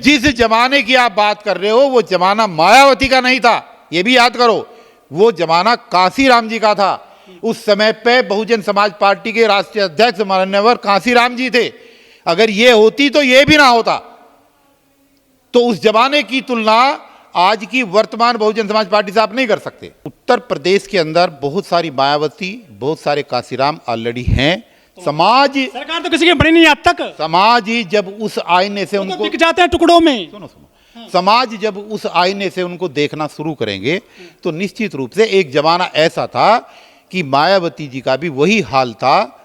जिस जमाने की आप बात कर रहे हो वो जमाना मायावती का नहीं था, ये भी याद करो। वो जमाना कांसीराम जी का था। उस समय पे बहुजन समाज पार्टी के राष्ट्रीय अध्यक्ष माननीय कांसीराम जी थे। अगर ये होती तो ये भी ना होता। तो उस जमाने की तुलना आज की वर्तमान बहुजन समाज पार्टी से आप नहीं कर सकते। उत्तर प्रदेश के अंदर बहुत सारी मायावती, बहुत सारे कांसीराम ऑलरेडी हैं। समाज, सरकार तो किसी की बनी नहीं आज तक। समाज ही जब उस आईने से उनको बिक जाते हैं टुकड़ों में। सुनो, समाज जब उस आईने से उनको देखना शुरू करेंगे तो निश्चित रूप से एक जमाना ऐसा था कि मायावती जी का भी वही हाल था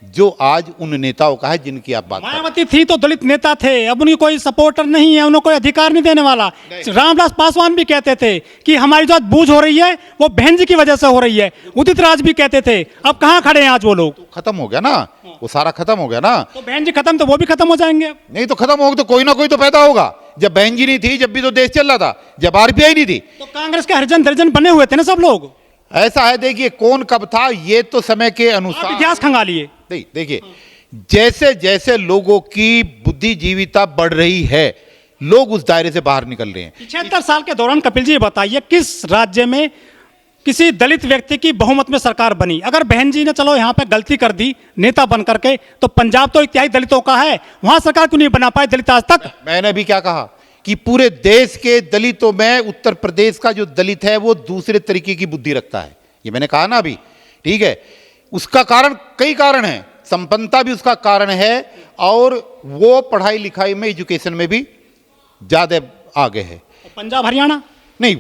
जो आज उन नेताओं का है जिनकी आप बात कर रहे हैं। मायावती थी तो दलित नेता थे, अब उनकी कोई सपोर्टर नहीं है, उन्हें कोई अधिकार नहीं देने वाला। रामविलास पासवान भी कहते थे कि हमारी जो बूझ हो रही है वो बहन जी की वजह से हो रही है। उदित राज भी कहते थे। अब कहाँ खड़े हैं आज वो लोग? खत्म हो गया ना, वो सारा खत्म हो गया ना। तो बहन जी खत्म तो वो भी खत्म हो जाएंगे। नहीं तो खत्म होगा तो कोई ना कोई तो पैदा होगा। जब बहन जी नहीं थी, जब भी तो देश चल रहा था, जब आरपीआई नहीं थी, तो कांग्रेस के हरिजन दरिजन बने हुए थे ना सब लोग। ऐसा है। देखिए कौन कब था ये तो समय के आप अनुसार इतिहास खंगालिए। नहीं, देखिए जैसे जैसे लोगों की बुद्धिजीविता बढ़ रही है, लोग उस दायरे से बाहर निकल रहे हैं। 76 साल के दौरान कपिल जी बताइए किस राज्य में किसी दलित व्यक्ति की बहुमत में सरकार बनी? अगर बहन जी ने चलो यहाँ पे गलती कर दी नेता बन करके, तो पंजाब तो इत्यादि दलितों का है, वहां सरकार क्यों नहीं बना पाए दलित आज तक? मैंने भी क्या कहा कि पूरे देश के दलितों में उत्तर प्रदेश का जो दलित है वो दूसरे तरीके की बुद्धि रखता है। ये मैंने कहा ना अभी, ठीक है। उसका कारण, कई कारण है, संपन्नता भी उसका कारण है और वो पढ़ाई लिखाई में, एजुकेशन में भी ज्यादा आगे है। पंजाब हरियाणा नहीं,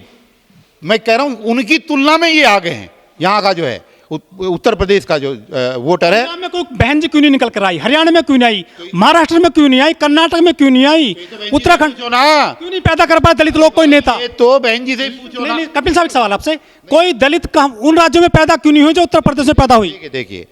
मैं कह रहा हूं उनकी तुलना में ये आगे हैं। यहाँ का जो है उत्तर प्रदेश का जो वोटर है, पंजाब में कोई बहन जी क्यों नहीं निकल कर आई? हरियाणा में क्यों नहीं आई? महाराष्ट्र में क्यों नहीं आई? कर्नाटक में क्यों नहीं आई? उत्तराखंड जो ना क्यों नहीं पैदा कर पाए दलित लोग कोई नेता? ये तो बहन जी से ही पूछो ना। नहीं, कपिल साहब एक सवाल आपसे, कोई दलित का उन राज्यों में पैदा क्यों नहीं हुई जो उत्तर प्रदेश में पैदा हुई? देखिए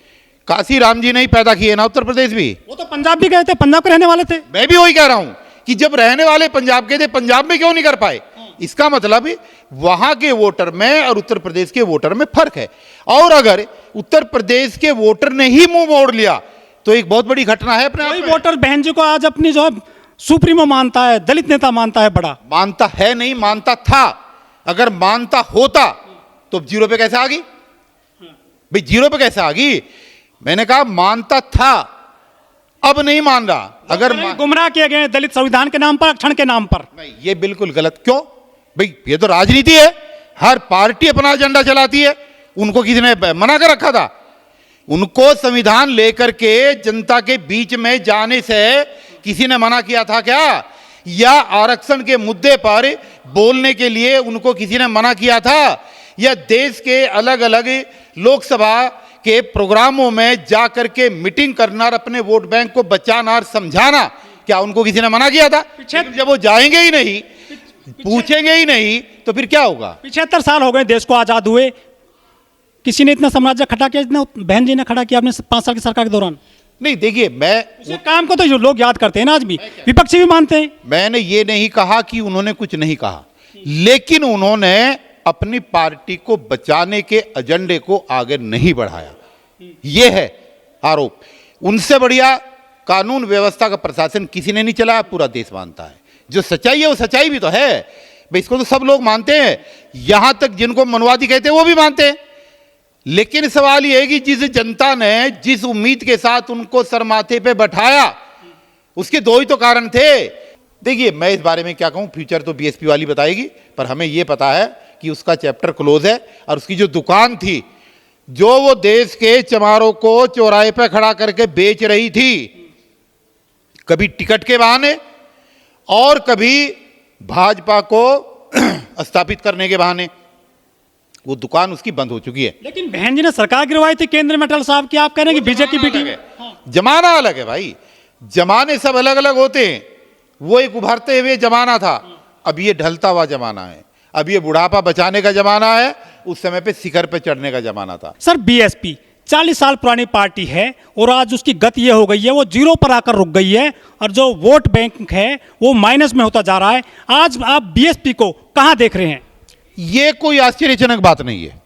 कांसीराम जी नहीं पैदा किए ना उत्तर प्रदेश भी। वो तो पंजाब भी गए थे, पंजाब के रहने वाले थे। मैं भी वही कह रहा हूं कि जब रहने वाले पंजाब के थे, पंजाब में क्यों नहीं कर पाए? इसका मतलब वहां के वोटर में और उत्तर प्रदेश के वोटर में फर्क है। और अगर उत्तर प्रदेश के वोटर ने ही मुंह मोड़ लिया तो एक बहुत बड़ी घटना है अपने आप कोई में। वोटर बहन जी को आज अपनी जो है सुप्रीमो मानता है, दलित नेता मानता है बड़ा। मानता है नहीं, मानता था। अगर मानता होता तो जीरो पे कैसे आ गई भाई? जीरो पे कैसे आ गई? मैंने कहा मानता था, अब नहीं मान रहा। अगर गुमराह किए गए दलित संविधान के नाम पर, क्षण के नाम पर। नहीं, ये बिल्कुल गलत। क्यों भाई? ये तो राजनीति है, हर पार्टी अपना एजेंडा चलाती है। उनको किसी ने मना कर रखा था? उनको संविधान लेकर के जनता के बीच में जाने से किसी ने मना किया था क्या? या आरक्षण के मुद्दे पर बोलने के लिए उनको किसी ने मना किया था? या देश के अलग अलग लोकसभा के प्रोग्रामों में जाकर के मीटिंग करना और अपने वोट बैंक को बचाना और समझाना, क्या उनको किसी ने मना किया था? जब वो जाएंगे ही नहीं, पूछेंगे ही नहीं, तो फिर क्या होगा? 75 साल हो गए देश को आजाद हुए, किसी ने इतना साम्राज्य खड़ा किया जितना बहन जी ने खड़ा किया अपने 5 साल की सरकार के दौरान? नहीं, देखिए मैं काम को तो जो लोग याद करते हैं ना, आज भी विपक्षी भी मानते हैं। मैंने ये नहीं कहा कि उन्होंने कुछ नहीं कहा, लेकिन उन्होंने अपनी पार्टी को बचाने के एजेंडे को आगे नहीं बढ़ाया। यह है आरोप। उनसे बढ़िया कानून व्यवस्था का प्रशासन किसी ने नहीं चलाया, पूरा देश मानता है। जो सच्चाई है वो सच्चाई भी तो है भाई, इसको तो सब लोग मानते हैं। यहां तक जिनको मनवादी कहते हैं वो भी मानते हैं। लेकिन सवाल यह है कि जिस जनता ने जिस उम्मीद के साथ उनको सरमाथे पे बैठाया, उसके दो ही तो कारण थे। देखिए मैं इस बारे में क्या कहूं, फ्यूचर तो बीएसपी वाली बताएगी, पर हमें यह पता है कि उसका चैप्टर क्लोज है। और उसकी जो दुकान थी, जो वो देश के चमारों को चौराहे पे खड़ा करके बेच रही थी, कभी टिकट के बहाने और कभी भाजपा को स्थापित करने के बहाने, वो दुकान उसकी बंद हो चुकी है। लेकिन बहन जी ने सरकार गिरवाई थी केंद्र में अटल साहब की, आप कह रहे हैं कि बीजेपी बेटी है। जमाना अलग है भाई, जमाने सब अलग अलग होते हैं। वो एक उभरते हुए जमाना था, अब ये ढलता हुआ जमाना है। अब ये बुढ़ापा बचाने का जमाना है, उस समय पे शिखर पे चढ़ने का जमाना था। सर बीएसपी 40 साल पुरानी पार्टी है और आज उसकी गति ये हो गई है, वो जीरो पर आकर रुक गई है और जो वोट बैंक है वो माइनस में होता जा रहा है। आज आप बीएसपी को कहां देख रहे हैं? ये कोई आश्चर्यजनक बात नहीं है।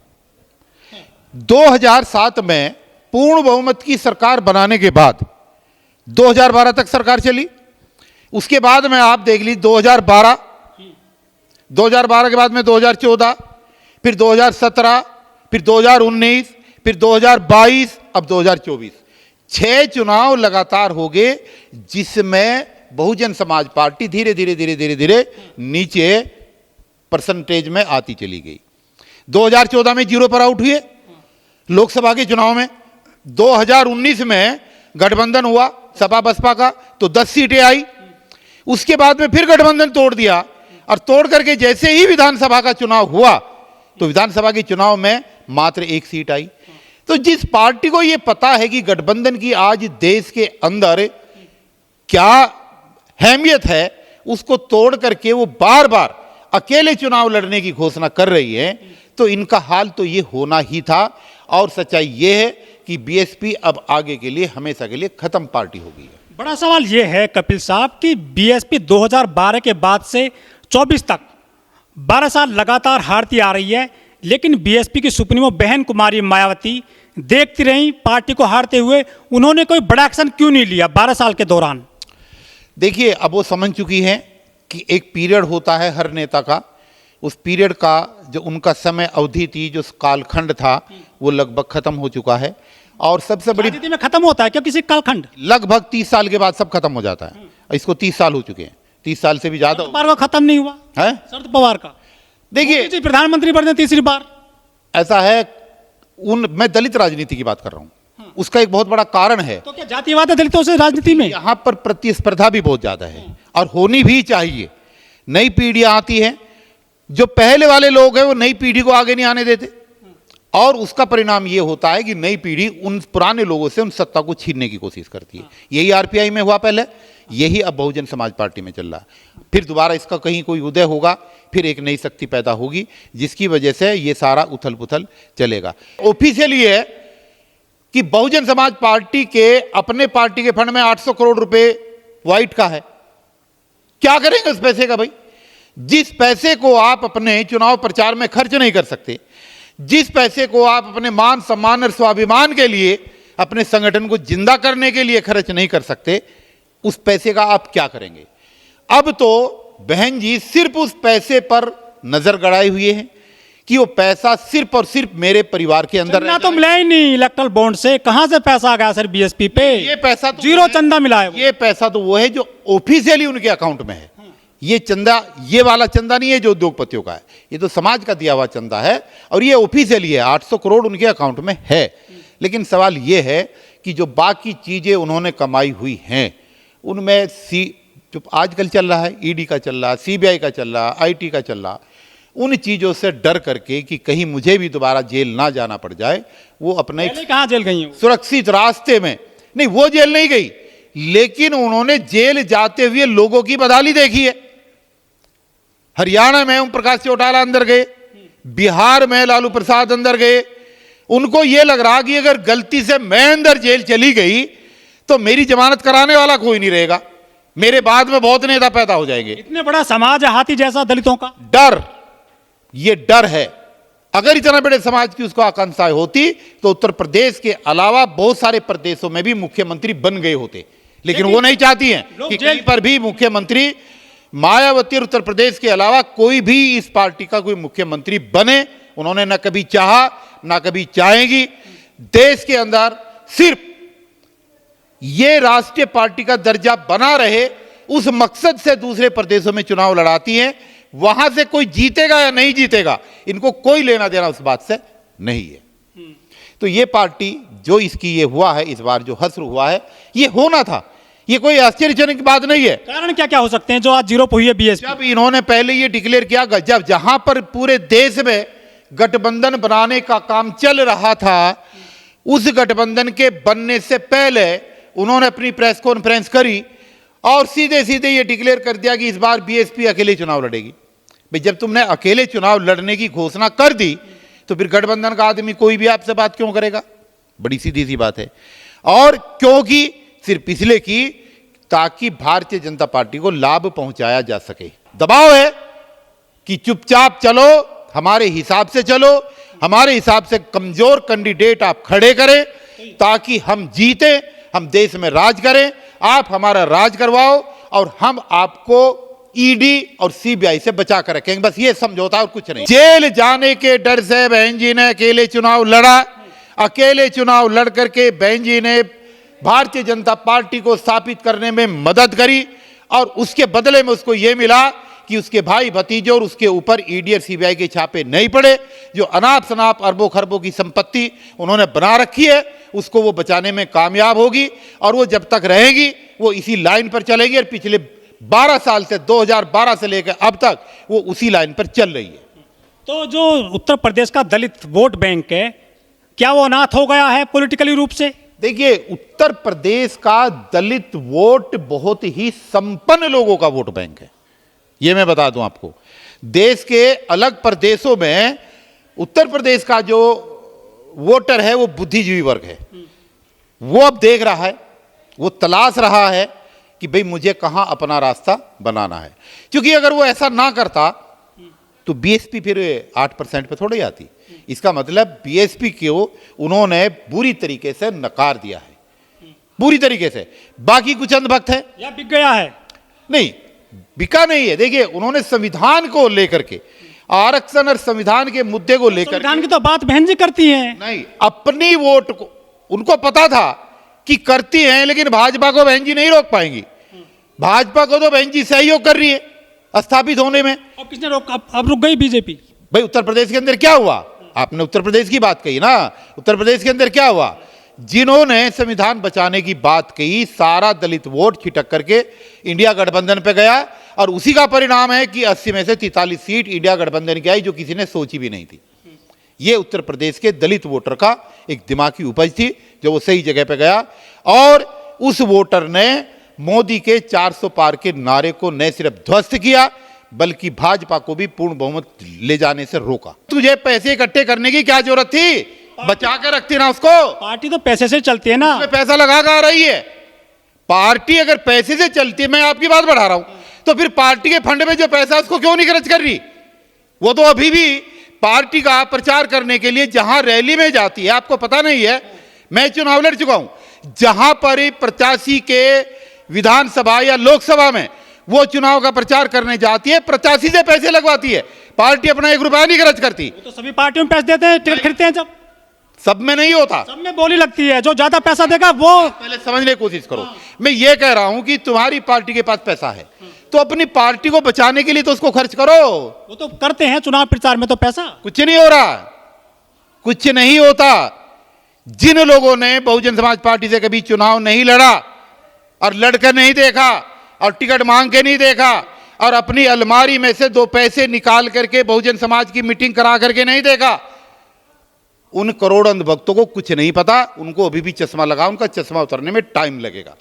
2007 में पूर्ण बहुमत की सरकार बनाने के बाद 2012 तक सरकार चली। उसके बाद में आप देख लीजिए 2012, 2012 के बाद में 2014, फिर 2017, फिर 2019, फिर 2022, अब 2024, 6 चुनाव लगातार हो गए जिसमें बहुजन समाज पार्टी धीरे धीरे धीरे धीरे धीरे नीचे परसेंटेज में आती चली गई। 2014 में 0 पर आउट हुए लोकसभा के चुनाव में। 2019 में गठबंधन हुआ सपा बसपा का, तो 10 सीटें आई। उसके बाद में फिर गठबंधन तोड़ दिया, और तोड़ करके जैसे ही विधानसभा का चुनाव हुआ तो विधानसभा के चुनाव में मात्र 1 सीट आई। तो जिस पार्टी को यह पता है कि गठबंधन की आज देश के अंदर क्या अहमियत है, उसको तोड़ करके वो बार बार अकेले चुनाव लड़ने की घोषणा कर रही है, तो इनका हाल तो ये होना ही था। और सच्चाई ये है कि बीएसपी अब आगे के लिए हमेशा के लिए खत्म पार्टी हो गई है। बड़ा सवाल ये है कपिल साहब कि बीएसपी 2012 के बाद से 24 तक 12 साल लगातार हारती आ रही है, लेकिन बीएसपी की सुप्रीमो बहन कुमारी मायावती देखती रही पार्टी को हारते हुए। उन्होंने कोई बड़ा एक्शन क्यों नहीं लिया 12 साल के दौरान? देखिए, अब वो समझ चुकी हैं कि एक पीरियड होता है हर नेता का, उस पीरियड का जो उनका समय अवधि थी, जो कालखंड था, वो लगभग खत्म हो चुका है। और सबसे बड़ी राजनीति में खत्म होता है क्या किसी कालखंड? लगभग 30 साल के बाद सब खत्म हो जाता है। इसको 30 साल हो चुके हैं, 30 साल से भी ज्यादा शरद पवार का खत्म नहीं हुआ है। शरद पवार का देखिए, मोदी जी प्रधानमंत्री बने तीसरी बार। ऐसा है, मैं दलित राजनीति की बात कर रहा हूं, उसका एक बहुत बड़ा कारण है। तो क्या जातिवाद है दलितों से राजनीति में? यहां पर प्रतिस्पर्धा भी बहुत ज्यादा है और होनी भी चाहिए। नई पीढ़ियां आती है, जो पहले वाले लोग हैं वो नई पीढ़ी को आगे नहीं आने देते, और उसका परिणाम ये होता है कि नई पीढ़ी उन पुराने लोगों से उन सत्ता को छीनने की कोशिश करती है। यही आरपीआई में हुआ पहले, यही अब बहुजन समाज पार्टी में चल रहा है। फिर दोबारा इसका कहीं कोई उदय होगा, फिर एक नई शक्ति पैदा होगी, जिसकी वजह से ये सारा उथल पुथल चलेगा। ऑफिशियली है कि बहुजन समाज पार्टी के अपने पार्टी के फंड में 800 करोड़ रुपए व्हाइट का है। क्या करेंगे उस पैसे का भाई? जिस पैसे को आप अपने चुनाव प्रचार में खर्च नहीं कर सकते, जिस पैसे को आप अपने मान सम्मान और स्वाभिमान के लिए, अपने संगठन को जिंदा करने के लिए खर्च नहीं कर सकते, उस पैसे का आप क्या करेंगे? अब तो बहन जी सिर्फ उस पैसे पर नजर गड़ाए हुए हैं कि वो पैसा सिर्फ और सिर्फ मेरे परिवार के अंदर चंदा तो मिला ही नहीं इलेक्ट्रल बॉन्ड से। कहां से पैसा आ गया सर बीएसपी पे? ये पैसा तो 0 चंदा मिला है वो। ये पैसा तो वो है जो ऑफिशियली उनके अकाउंट में है। ये चंदा, ये वाला चंदा नहीं है जो उद्योगपतियों का है, ये तो समाज का दिया हुआ चंदा है, और ये ऑफिशियली है। 800 करोड़ उनके अकाउंट में है। लेकिन सवाल ये है कि जो बाकी चीजें उन्होंने कमाई हुई हैं, उनमें जो आजकल चल रहा है, ईडी का चल रहा, सीबीआई का चल रहा, आईटी का चल रहा, उन चीजों से डर करके कि कहीं मुझे भी दोबारा जेल ना जाना पड़ जाए, वो अपने कहां जेल गई है? सुरक्षित रास्ते में नहीं, वो जेल नहीं गई, लेकिन उन्होंने जेल जाते हुए लोगों की बदहाली देखी है। हरियाणा में ओम प्रकाश चौटाला अंदर गए, बिहार में लालू प्रसाद अंदर गए। उनको यह लग रहा कि अगर गलती से मैं अंदर जेल चली गई तो मेरी जमानत कराने वाला कोई नहीं रहेगा, मेरे बाद में बहुत नेता पैदा हो जाएंगे। इतने बड़ा समाज है हाथी जैसा दलितों का। डर, ये डर है। अगर इतना बड़े समाज की उसको आकांक्षाएं होती तो उत्तर प्रदेश के अलावा बहुत सारे प्रदेशों में भी मुख्यमंत्री बन गए होते, लेकिन वो नहीं चाहती हैं कि कहीं पर भी मुख्यमंत्री मायावती और उत्तर प्रदेश के अलावा कोई भी इस पार्टी का कोई मुख्यमंत्री बने। उन्होंने न कभी चाहा, ना कभी चाहेंगी। देश के अंदर सिर्फ ये राष्ट्रीय पार्टी का दर्जा बना रहे, उस मकसद से दूसरे प्रदेशों में चुनाव लड़ाती हैं। वहां से कोई जीतेगा या नहीं जीतेगा, इनको कोई लेना देना उस बात से नहीं है। तो ये पार्टी जो इसकी ये हुआ है, इस बार जो हश्र हुआ है, ये होना था, ये कोई आश्चर्यजनक की बात नहीं है। कारण क्या क्या हो सकते हैं जो आज 0 पे हुई है बीएसपी? जब इन्होंने पहले ये डिक्लेयर किया, जब जहां पर पूरे देश में गठबंधन बनाने का काम चल रहा था, उस गठबंधन के बनने से पहले उन्होंने अपनी प्रेस कॉन्फ्रेंस करी और सीधे सीधे ये डिक्लेयर कर दिया कि इस बार बीएसपी अकेले चुनाव लड़ेगी। भाई, जब तुमने अकेले चुनाव लड़ने की घोषणा कर दी तो फिर गठबंधन का आदमी कोई भी आपसे बात क्यों करेगा? बड़ी सीधी सी बात है। और क्योंकि सिर्फ इसलिए की ताकि भारतीय जनता पार्टी को लाभ पहुंचाया जा सके। दबाव है कि चुपचाप चलो, हमारे हिसाब से चलो, हमारे हिसाब से कमजोर कैंडिडेट आप खड़े करें ताकि हम जीते, हम देश में राज करें, आप हमारा राज करवाओ और हम आपको ईडी और सीबीआई से बचा कर रखेंगे, बस ये समझौता और कुछ नहीं। जेल जाने के डर से बहन जी ने अकेले चुनाव लड़ा। अकेले चुनाव लड़ करके बहन जी ने भारतीय जनता पार्टी को स्थापित करने में मदद करी और उसके बदले में उसको ये मिला कि उसके भाई भतीजे और उसके ऊपर ईडी और सीबीआई के छापे नहीं पड़े। जो अनाप शनाप अरबों खरबों की संपत्ति उन्होंने बना रखी है उसको वो बचाने में कामयाब होगी और वो जब तक रहेगी वो इसी लाइन पर चलेगी और पिछले 12 साल से 2012 से लेकर अब तक वो उसी लाइन पर चल रही है। तो जो उत्तर प्रदेश का दलित वोट बैंक है, क्या वो अनाथ हो गया है पॉलिटिकली रूप से? देखिए, उत्तर प्रदेश का दलित वोट बहुत ही संपन्न लोगों का वोट बैंक है, ये मैं बता दूं आपको। देश के अलग प्रदेशों में उत्तर प्रदेश का जो वोटर है वो बुद्धिजीवी वर्ग है। वो अब देख रहा है, वो तलाश रहा है कि भाई मुझे कहां अपना रास्ता बनाना है, क्योंकि अगर वो ऐसा ना करता तो बीएसपी फिर 8% पे थोड़ी आती। इसका मतलब बीएसपी को उन्होंने बुरी तरीके से नकार दिया है, बुरी तरीके से। बाकी कुछ अंधभक्त है या बिक गया है? नहीं, बिका नहीं है। देखिए, उन्होंने संविधान को लेकर के, आरक्षण और संविधान के मुद्दे को लेकर, संविधान की तो बात बहन जी करती हैं। नहीं, अपनी वोट को उनको पता था कि करती हैं, लेकिन भाजपा को बहन जी नहीं रोक पाएंगी। भाजपा को तो बहन जी सहयोग कर रही है स्थापित होने में। अब किसने रोक? अब रुक गई बीजेपी। भाई उत्तर प्रदेश के अंदर क्या हुआ? आपने उत्तर प्रदेश की बात कही ना, उत्तर प्रदेश के अंदर क्या हुआ? जिन्होंने संविधान बचाने की बात कही, सारा दलित वोट छिटक करके इंडिया गठबंधन पे गया और उसी का परिणाम है कि 80 में से 43 सीट इंडिया गठबंधन की आई, जो किसी ने सोची भी नहीं थी। ये उत्तर प्रदेश के दलित वोटर का एक दिमाग की उपज थी जो वो सही जगह पे गया और उस वोटर ने मोदी के 400 पार के नारे को न सिर्फ ध्वस्त किया बल्कि भाजपा को भी पूर्ण बहुमत ले जाने से रोका। तुझे पैसे इकट्ठे करने की क्या जरूरत थी? बचा के रखती ना उसको। पार्टी तो पैसे से चलती है ना, उसमें पैसा लगा कर आ रही है। पार्टी अगर पैसे से चलती है, मैं आपकी बात बढ़ा रहा हूं, तो फिर पार्टी के फंड में जो पैसा है उसको क्यों नहीं खर्च कर रही? वो तो अभी भी पार्टी का प्रचार करने के लिए जहां रैली में जाती है, आपको पता नहीं है, मैं चुनाव लड़ चुका हूं, जहां पर प्रत्याशी के विधानसभा या लोकसभा में वो चुनाव का प्रचार करने जाती है, प्रत्याशी से पैसे लगवाती है। पार्टी अपना 1 रुपया नहीं खर्च करती। तो सभी पार्टियों में पैसे देते हैं, टिकट खरीदते हैं। जब सब में नहीं होता, सब में बोली लगती है, जो ज्यादा पैसा देगा वो। पहले समझने की कोशिश करो। मैं ये कह रहा हूं कि तुम्हारी पार्टी के पास पैसा है तो अपनी पार्टी को बचाने के लिए तो उसको खर्च करो। वो तो करते हैं चुनाव प्रचार में, तो पैसा कुछ नहीं हो रहा, कुछ नहीं होता। जिन लोगों ने बहुजन समाज पार्टी से कभी चुनाव नहीं लड़ा और लड़कर नहीं देखा और टिकट मांग के नहीं देखा और अपनी अलमारी में से 2 पैसे निकाल करके बहुजन समाज की मीटिंग करा करके नहीं देखा, उन करोड़ अंधभक्तों को कुछ नहीं पता। उनको अभी भी चश्मा लगा, उनका चश्मा उतरने में टाइम लगेगा।